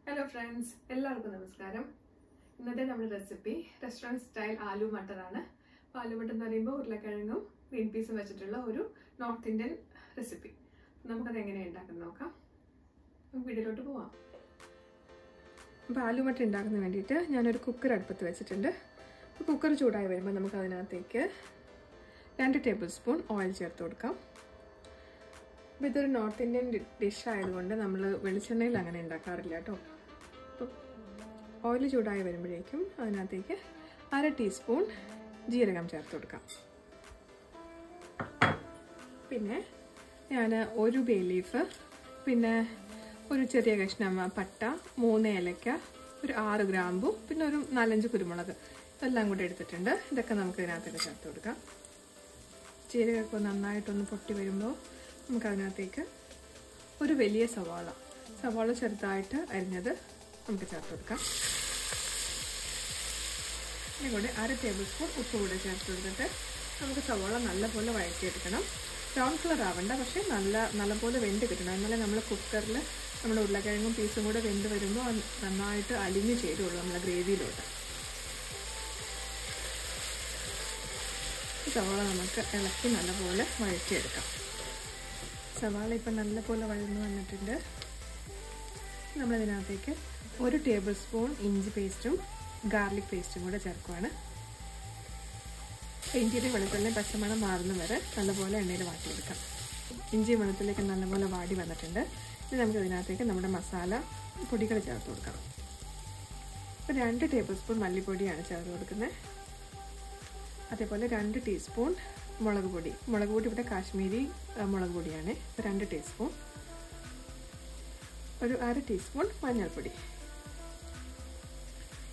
Hello friends, എല്ലാവർക്കും നമസ്കാരം. ഇന്നത്തെ നമ്മുടെ recipe restaurant style aloo matar ആണ്. ആലു മട്ടർ എന്ന് പറയുമ്പോൾ ഉരുളക്കിഴങ്ങും ഗ്രീൻ പീസും വെച്ചിട്ടുള്ള ഒരു നോർത്ത് ഇന്ത്യൻ റെസിപ്പി. നമുക്കത് എങ്ങനെയാണ് ഉണ്ടാക്കുന്നത് നോക്കാം. നമുക്ക് വീഡിയോയിലോട്ട് പോവാം. അപ്പോൾ ആലു മട്ടർ ഉണ്ടാക്കുന്ന വേണ്ടിയിട്ട് ഞാനൊരു കുക്കർ അടുപ്പത്ത് വെച്ചിട്ടുണ്ട്. കുക്കർ ചൂടായി വരുമ്പോൾ നമുക്ക് അതിനകത്തേക്ക് 2 ടേബിൾ സ്പൂൺ ഓയിൽ ചേർത്ത് കൊടുക്കാം. അപ്പോൾ ഇതൊരു നോർത്ത് ഇന്ത്യൻ ഡിഷ് ആയതുകൊണ്ട് നമ്മൾ വെളിച്ചെണ്ണയിൽ അങ്ങനെ ഉണ്ടാക്കാറില്ല കേട്ടോ. അപ്പോൾ ഓയിൽ ചൂടായി വരുമ്പോഴേക്കും അതിനകത്തേക്ക് 1/2 ടീസ്പൂൺ ജീരകം ചേർത്ത് കൊടുക്കാം. പിന്നെ ഞാൻ ഒരു ബേ ലീഫ്, പിന്നെ ഒരു ചെറിയ കഷ്ണം പട്ട, 3 ഏലക്ക, ഒരു 6 ഗ്രാമ്പു, പിന്നെ ഒരു 4-5 കുരുമുളക് എല്ലാം കൂടി എടുത്തിട്ടുണ്ട്. ഇതൊക്കെ നമുക്ക് ഇതിനകത്തേക്ക് ചേർത്ത് കൊടുക്കാം. ജീരകമൊക്കെ നന്നായിട്ടൊന്ന് പൊട്ടി വരുമ്പോൾ നമുക്കതിനകത്തേക്ക് ഒരു വലിയ സവാള ചെറുതായിട്ട് അരിഞ്ഞത് നമുക്ക് ചേർത്ത് കൊടുക്കാം. ഇതിനെ കൂടെ 1/2 ടേബിൾ സ്പൂൺ ഉപ്പ് കൂടെ ചേർത്ത് കൊടുത്തിട്ട് നമുക്ക് സവാള നല്ലപോലെ വഴറ്റിയെടുക്കണം. ബ്രൗൺ കളർ ആവണ്ട, പക്ഷേ നല്ലപോലെ വെന്ത് കിട്ടണം. എന്നാലേ നമ്മൾ കുക്കറിൽ നമ്മുടെ ഉരുളക്കിഴങ്ങും പീസും കൂടെ വെന്ത് വരുമ്പോൾ നന്നായിട്ട് അലിഞ്ഞ് ചേരുള്ളൂ നമ്മളെ ഗ്രേവിയിലോട്ട്. സവാള നമുക്ക് ഇളക്കി നല്ലപോലെ വഴറ്റിയെടുക്കാം. സവാള ഇപ്പം നല്ലപോലെ വഴന്നു വന്നിട്ടുണ്ട്. നമ്മളിതിനകത്തേക്ക് 1 ടേബിൾ സ്പൂൺ ഇഞ്ചി പേസ്റ്റും ഗാർലിക് പേസ്റ്റും കൂടെ ചേർക്കുവാണ്. ഇഞ്ചിയുടെ വെളുത്തുള്ളി പച്ചമണം മാറുന്ന വരെ നല്ലപോലെ എണ്ണയിൽ വാട്ടിയെടുക്കാം. ഇഞ്ചി വെളുത്തുള്ളിയൊക്കെ നല്ലപോലെ വാടി വന്നിട്ടുണ്ട്. ഇനി നമുക്ക് ഇതിനകത്തേക്ക് നമ്മുടെ മസാല പൊടികൾ ചേർത്ത് കൊടുക്കാം. ഇപ്പോൾ 2 ടേബിൾ സ്പൂൺ മല്ലിപ്പൊടിയാണ് ചേർത്ത് കൊടുക്കുന്നത്. അതേപോലെ 2 ടീസ്പൂൺ മുളക് പൊടി ഇവിടെ കാശ്മീരി മുളക് പൊടിയാണ്. 2 ടീസ്പൂൺ, ഒരു 1/2 ടീസ്പൂൺ മഞ്ഞൾപ്പൊടി.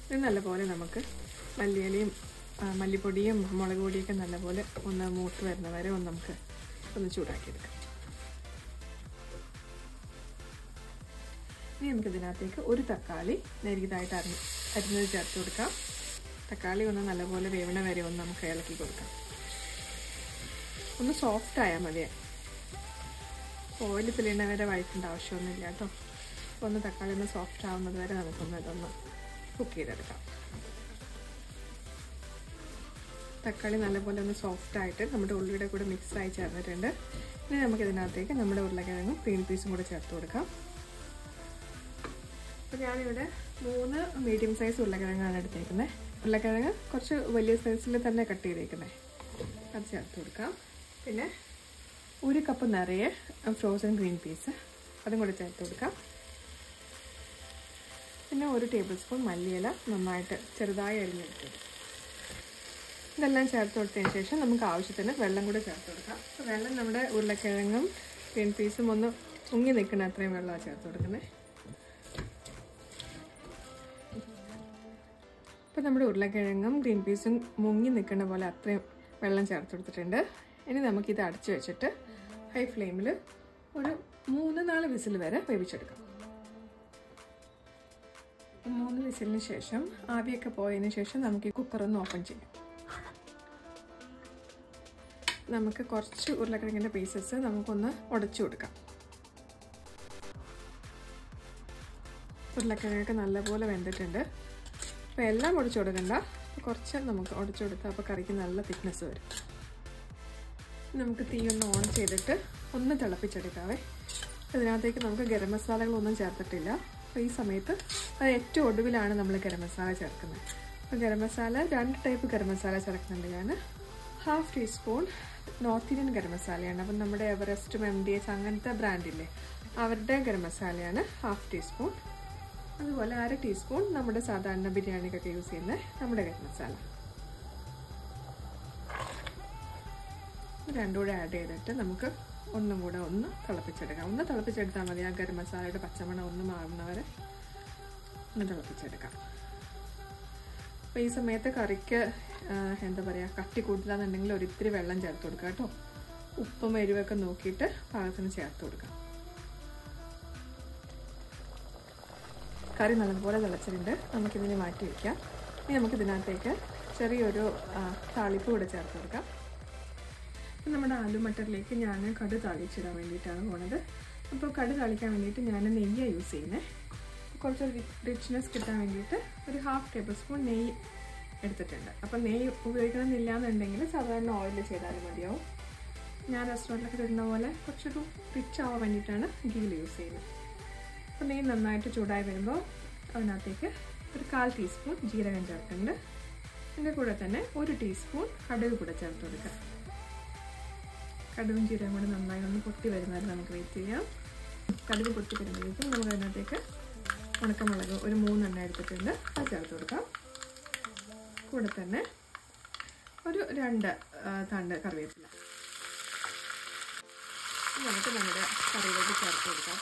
ഇത് നല്ലപോലെ നമുക്ക് മല്ലിപ്പൊടിയും മുളക് പൊടിയൊക്കെ നല്ലപോലെ ഒന്ന് മൂത്ത് വരുന്ന വരെ നമുക്ക് ചൂടാക്കിയെടുക്കാം. ഇനി നമുക്കിതിനകത്തേക്ക് ഒരു തക്കാളി നേരിയതായിട്ട് അരിഞ്ഞത് ചേർത്ത് കൊടുക്കാം. തക്കാളി ഒന്ന് നല്ലപോലെ വേവണ വരെ ഒന്ന് നമുക്ക് ഇളക്കി കൊടുക്കാം. ഒന്ന് സോഫ്റ്റ് ആയാൽ മതി. ഓയിൽ തെളിയണ വരെ വഴറ്റേണ്ട ആവശ്യമൊന്നുമില്ല കേട്ടോ. അപ്പോൾ ഒന്ന് തക്കാളി ഒന്ന് സോഫ്റ്റ് ആവുന്നത് വരെ ഇതൊന്ന് കുക്ക് ചെയ്തെടുക്കാം. തക്കാളി നല്ലപോലെ ഒന്ന് സോഫ്റ്റ് ആയിട്ട് നമ്മുടെ ഉള്ളിയുടെ കൂടെ മിക്സായി ചേർന്നിട്ടുണ്ട്. ഇനി നമുക്കിതിനകത്തേക്ക് നമ്മുടെ ഉരുളക്കിഴങ്ങും ഗ്രീൻ പീസും കൂടെ ചേർത്ത് കൊടുക്കാം. അപ്പോൾ ഞാനിവിടെ 3 മീഡിയം സൈസ് ഉരുളക്കിഴങ്ങാണ് എടുത്തേക്കുന്നത്. ഉരുളക്കിഴങ്ങ് കുറച്ച് വലിയ സൈസിൽ തന്നെ കട്ട് ചെയ്തേക്കുന്നത്, അത് ചേർത്ത് കൊടുക്കാം. പിന്നെ 1 കപ്പ് നിറയെ ഫ്രോസൺ ഗ്രീൻ പീസ്, അതും കൂടെ ചേർത്ത് കൊടുക്കാം. പിന്നെ 1 ടേബിൾ സ്പൂൺ മല്ലിയില നന്നായിട്ട് ചെറുതായി അരിഞ്ഞെടുത്തത്. ഇതെല്ലാം ചേർത്ത് കൊടുത്തതിന് ശേഷം നമുക്ക് ആവശ്യത്തിന് വെള്ളം കൂടെ ചേർത്ത് കൊടുക്കാം. അപ്പോൾ വെള്ളം നമ്മുടെ ഉരുളക്കിഴങ്ങും ഗ്രീൻ പീസും ഒന്ന് മുങ്ങി നിൽക്കുന്ന അത്രയും വെള്ളമാണ് ചേർത്ത് കൊടുക്കുന്നത്. അപ്പോൾ നമ്മുടെ ഉരുളക്കിഴങ്ങും ഗ്രീൻ പീസും മുങ്ങി നിൽക്കുന്ന പോലെ അത്രയും വെള്ളം ചേർത്ത് കൊടുത്തിട്ടുണ്ട്. ഇനി നമുക്കിത് അടച്ചു വെച്ചിട്ട് ഹൈ ഫ്ലെയിമിൽ ഒരു 3-4 വിസിൽ വരെ വേവിച്ചെടുക്കാം. 3 വിസിലിന് ശേഷം ആവിയൊക്കെ പോയതിന് ശേഷം നമുക്ക് ഈ കുക്കറൊന്ന് ഓപ്പൺ ചെയ്യാം. നമുക്ക് കുറച്ച് ഉരുളക്കിഴങ്ങിൻ്റെ പീസസ് നമുക്കൊന്ന് ഉടച്ചു കൊടുക്കാം. ഉരുളക്കിഴങ്ങൊക്കെ നല്ലപോലെ വെന്തിട്ടുണ്ട്. അപ്പോൾ എല്ലാം ഉടച്ചു കൊടുക്കണ്ട, കുറച്ച് നമുക്ക് ഉടച്ചു കൊടുത്താൽ അപ്പോൾ കറിക്ക് നല്ല തിക്നെസ് വരും. നമുക്ക് തീ ഒന്ന് ഓൺ ചെയ്തിട്ട് ഒന്ന് തിളപ്പിച്ചെടുക്കാവേ. ഇതിനകത്തേക്ക് നമുക്ക് ഗരം മസാലകളൊന്നും ചേർത്തിട്ടില്ല. അപ്പോൾ ഈ സമയത്ത് അത് ഏറ്റവും ഒടുവിലാണ് നമ്മൾ ഗരം മസാല ചേർക്കുന്നത്. അപ്പോൾ ഗരം മസാല 2 ടൈപ്പ് ഗരം മസാല ചേർക്കുന്നുണ്ട് ഞാൻ. 1/2 ടീസ്പൂൺ നോർത്ത് ഇന്ത്യൻ ഗരം മസാലയാണ്. അപ്പം നമ്മുടെ എവറസ്റ്റും MDH അങ്ങനത്തെ ബ്രാൻഡില്ലേ, അവരുടെ ഗരം മസാലയാണ് 1/2 ടീസ്പൂൺ. അതുപോലെ 1/2 ടീസ്പൂൺ നമ്മുടെ സാധാരണ ബിരിയാണിക്കൊക്കെ യൂസ് ചെയ്യുന്ന നമ്മുടെ ഗരം മസാല. രണ്ടും കൂടെ ആഡ് ചെയ്തിട്ട് നമുക്ക് ഒന്നും കൂടെ ഒന്ന് തിളപ്പിച്ചെടുക്കാം. ഒന്ന് തിളപ്പിച്ചെടുത്താൽ മതി. ആ ഗരം മസാലയുടെ പച്ചമണം ഒന്ന് മാറുന്നവരെ ഒന്ന് തിളപ്പിച്ചെടുക്കാം. അപ്പോൾ ഈ സമയത്ത് കറിക്ക് എന്താ പറയുക, കട്ടി കൂടുതലാണെന്നുണ്ടെങ്കിൽ ഒരിത്തിരി വെള്ളം ചേർത്ത് കൊടുക്കുക കേട്ടോ. ഉപ്പും എരിവൊക്കെ നോക്കിയിട്ട് പാകത്തിന് ചേർത്ത് കൊടുക്കാം. കറി നല്ലപോലെ തിളച്ചിട്ടുണ്ട്. നമുക്കിതിനെ മാറ്റി വയ്ക്കാം. ഇനി നമുക്കിതിനകത്തേക്ക് ചെറിയൊരു താളിപ്പ് കൂടെ ചേർത്ത് കൊടുക്കാം. നമ്മുടെ ആലു മട്ടറിലേക്ക് ഞാൻ കടു താളിച്ചിടാൻ വേണ്ടിയിട്ടാണ് പോണത്. അപ്പോൾ കടു താളിക്കാൻ വേണ്ടിയിട്ട് ഞാൻ നെയ്യാണ് യൂസ് ചെയ്യുന്നത്. കുറച്ച് റിച്ച്നെസ് കിട്ടാൻ വേണ്ടിയിട്ട് ഒരു 1/2 ടേബിൾ സ്പൂൺ നെയ്യ് എടുത്തിട്ടുണ്ട്. അപ്പം നെയ്യ് ഉപയോഗിക്കണമെന്നില്ല എന്നുണ്ടെങ്കിൽ സാധാരണ ഓയിൽ ചെയ്താലും മതിയാവും. ഞാൻ റെസ്റ്റോറൻറ്റിലൊക്കെ തരുന്ന പോലെ കുറച്ചൊരു റിച്ച് ആവാൻ വേണ്ടിയിട്ടാണ് ഗീൽ യൂസ് ചെയ്യുന്നത്. അപ്പോൾ നെയ്യ് നന്നായിട്ട് ചൂടായി വരുമ്പോൾ അതിനകത്തേക്ക് ഒരു 1/4 ടീസ്പൂൺ ജീരകം ചേർക്കുന്നുണ്ട്. അതിൻ്റെ കൂടെ തന്നെ 1 ടീസ്പൂൺ കടുക് കൂടെ ചേർത്ത് കൊടുക്കുക. കടുകും ജീരകം കൂടെ നന്നായി ഒന്ന് പൊട്ടി വരുന്നവരെ നമുക്ക് വെയിറ്റ് ചെയ്യാം. കടുക് പൊട്ടി വരുമ്പോഴേക്കും നമുക്ക് അതിനകത്തേക്ക് ഉണക്കമുളക് ഒരു 3 എണ്ണം എടുത്തിട്ടുണ്ട്, അത് ചേർത്ത് കൊടുക്കാം. കൂടെ തന്നെ ഒരു 2 തണ്ട് കറിവേപ്പില നമുക്ക് നമ്മുടെ കറിയിലേക്ക് ചേർത്ത് കൊടുക്കാം.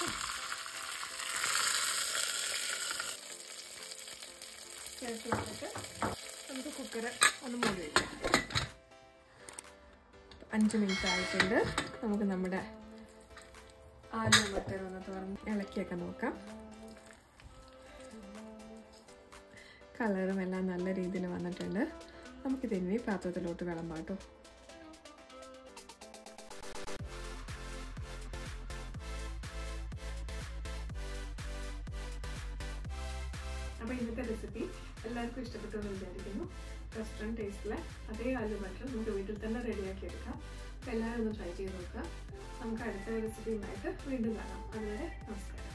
ചേർത്ത് കൊടുത്തിട്ട് നമുക്ക് കുക്കർ ഒന്ന് മൂടി വയ്ക്കാം. 5 മിനിറ്റ് ആയിട്ടുണ്ട്. നമുക്ക് നമ്മുടെ ആലു മട്ടർ ഒന്ന് തുറന്ന് ഇളക്കിയൊക്കെ നോക്കാം. കളറും എല്ലാം നല്ല രീതിയിൽ വന്നിട്ടുണ്ട്. നമുക്കിതിന് പാത്രത്തിലോട്ട് വിളമ്പാം കേട്ടോ. അപ്പോൾ ഇന്നത്തെ റെസിപ്പി എല്ലാവർക്കും ഇഷ്ടപ്പെട്ടു എന്ന് വിചാരിക്കുന്നു. റെസ്റ്റോറൻറ്റ് ടേസ്റ്റിലെ അതേ ആലു മട്ടർ നമുക്ക് വീട്ടിൽ തന്നെ റെഡിയാക്കി എടുക്കാം. അപ്പോൾ എല്ലാവരും ഒന്ന് ട്രൈ ചെയ്ത് നോക്കുക. നമുക്ക് അടുത്ത റെസിപ്പിയുമായിട്ട് വീണ്ടും കാണാം. അതുവരെ നമസ്കാരം.